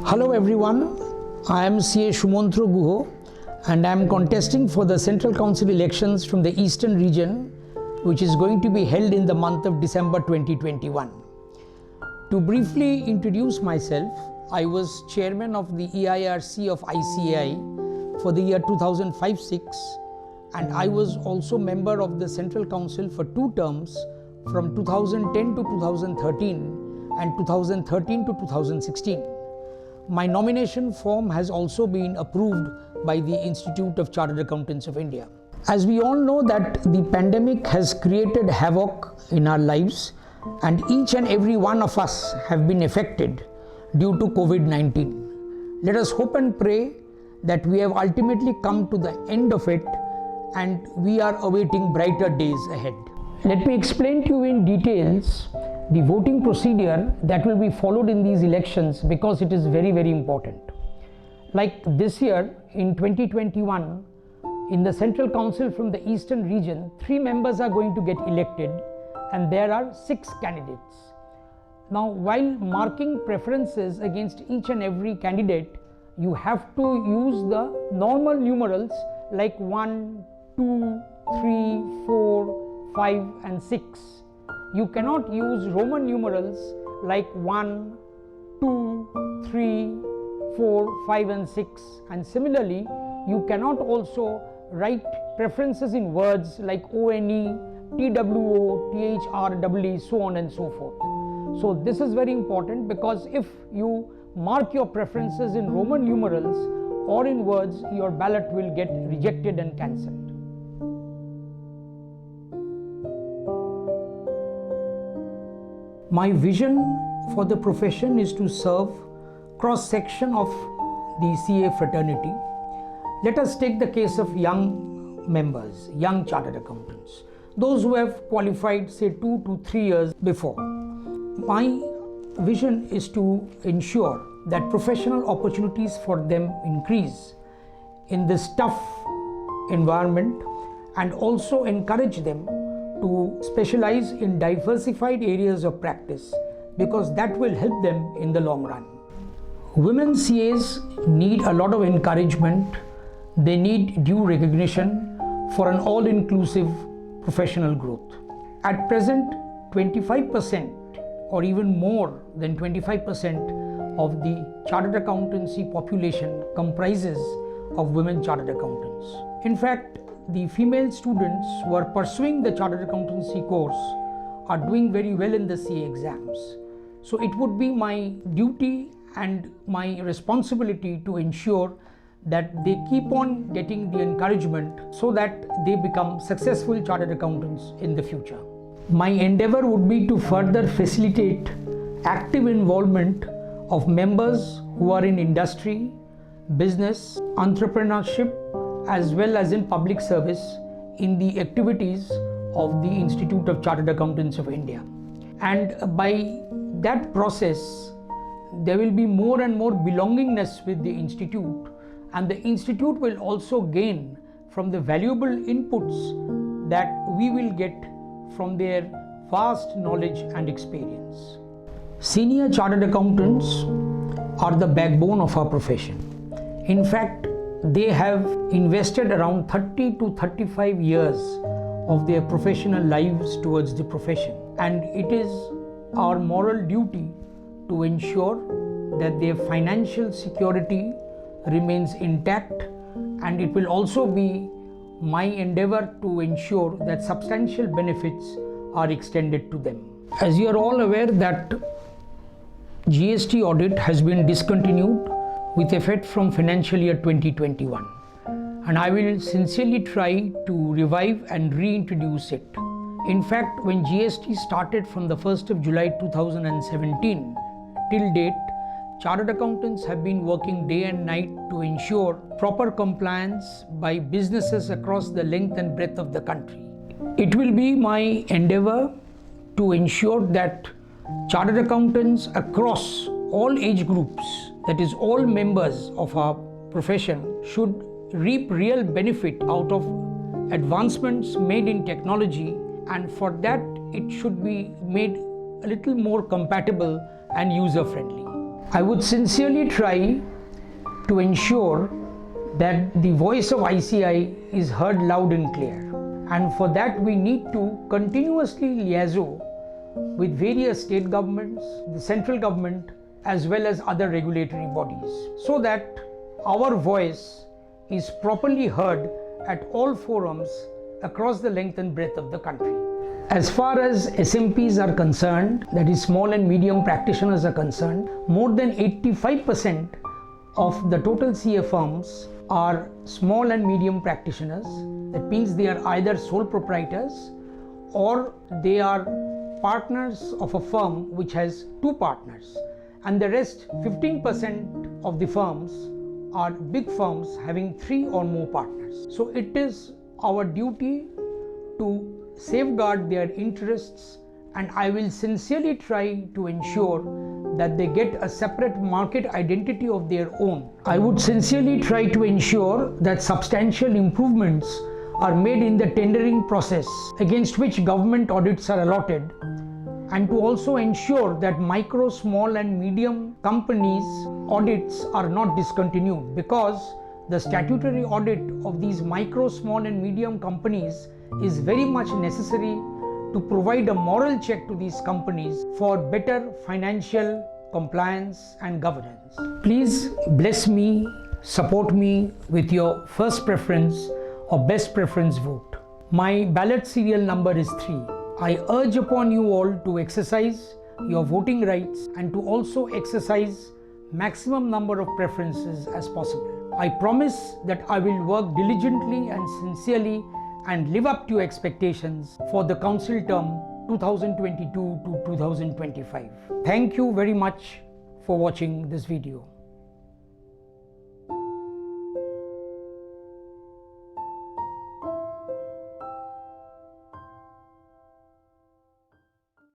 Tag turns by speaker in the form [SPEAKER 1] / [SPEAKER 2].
[SPEAKER 1] Hello everyone, I am CA Shumantro Guho and I am contesting for the Central Council elections from the Eastern region, which is going to be held in the month of December 2021. To briefly introduce myself, I was chairman of the EIRC of ICAI for the year 2005-06 and I was also member of the Central Council for 2 terms from 2010 to 2013 and 2013 to 2016. My nomination form has also been approved by the Institute of Chartered Accountants of India. As we all know that the pandemic has created havoc in our lives and each and every one of us have been affected due to COVID-19. Let us hope and pray that we have ultimately come to the end of it and we are awaiting brighter days ahead. Let me explain to you in details the voting procedure that will be followed in these elections because it is very, very important. Like this year in 2021, in the Central Council from the Eastern region, 3 members are going to get elected and there are 6 candidates. Now, while marking preferences against each and every candidate, you have to use the normal numerals like 1, 2, 3, 4, 5 and 6. You cannot use Roman numerals like 1, 2, 3, 4, 5 and 6, and similarly you cannot also write preferences in words like ONE, TWO, THREE, so on and so forth. So this is very important because if you mark your preferences in Roman numerals or in words, your ballot will get rejected and cancelled. My vision for the profession is to serve cross-section of the CA fraternity. Let us take the case of young members, young chartered accountants, those who have qualified say 2 to 3 years before. My vision is to ensure that professional opportunities for them increase in this tough environment and also encourage them to specialize in diversified areas of practice because that will help them in the long run. Women CAs need a lot of encouragement. They need due recognition for an all-inclusive professional growth. At present, 25% or even more than 25% of the chartered accountancy population comprises of women chartered accountants. In fact, the female students who are pursuing the chartered accountancy course are doing very well in the CA exams. So it would be my duty and my responsibility to ensure that they keep on getting the encouragement so that they become successful chartered accountants in the future. My endeavor would be to further facilitate active involvement of members who are in industry, business, entrepreneurship, as well as in public service in the activities of the Institute of Chartered Accountants of India. And by that process, there will be more and more belongingness with the Institute, and the Institute will also gain from the valuable inputs that we will get from their vast knowledge and experience. Senior Chartered Accountants are the backbone of our profession. In fact, they have invested around 30 to 35 years of their professional lives towards the profession, and it is our moral duty to ensure that their financial security remains intact, and it will also be my endeavor to ensure that substantial benefits are extended to them. As you are all aware that GST audit has been discontinued with effect from financial year 2021, and I will sincerely try to revive and reintroduce it. In fact, when GST started from the 1st of July 2017 till date, chartered accountants have been working day and night to ensure proper compliance by businesses across the length and breadth of the country. It will be my endeavor to ensure that chartered accountants across all age groups, that is all members of our profession, should reap real benefit out of advancements made in technology, and for that it should be made a little more compatible and user friendly. I would sincerely try to ensure that the voice of ICI is heard loud and clear. And for that we need to continuously liaise with various state governments, the central government, as well as other regulatory bodies, so that our voice is properly heard at all forums across the length and breadth of the country. As far as SMPs are concerned, that is small and medium practitioners are concerned, more than 85% of the total CA firms are small and medium practitioners. That means they are either sole proprietors or they are partners of a firm which has two partners, and the rest 15% of the firms are big firms having 3 or more partners. So it is our duty to safeguard their interests, and I will sincerely try to ensure that they get a separate market identity of their own. I would sincerely try to ensure that substantial improvements are made in the tendering process against which government audits are allotted, and to also ensure that micro, small and medium companies audits are not discontinued, because the statutory audit of these micro, small and medium companies is very much necessary to provide a moral check to these companies for better financial compliance and governance. Please bless me, support me with your first preference or best preference vote. My ballot serial number is 3. I urge upon you all to exercise your voting rights and to also exercise maximum number of preferences as possible. I promise that I will work diligently and sincerely and live up to your expectations for the council term 2022 to 2025. Thank you very much for watching this video.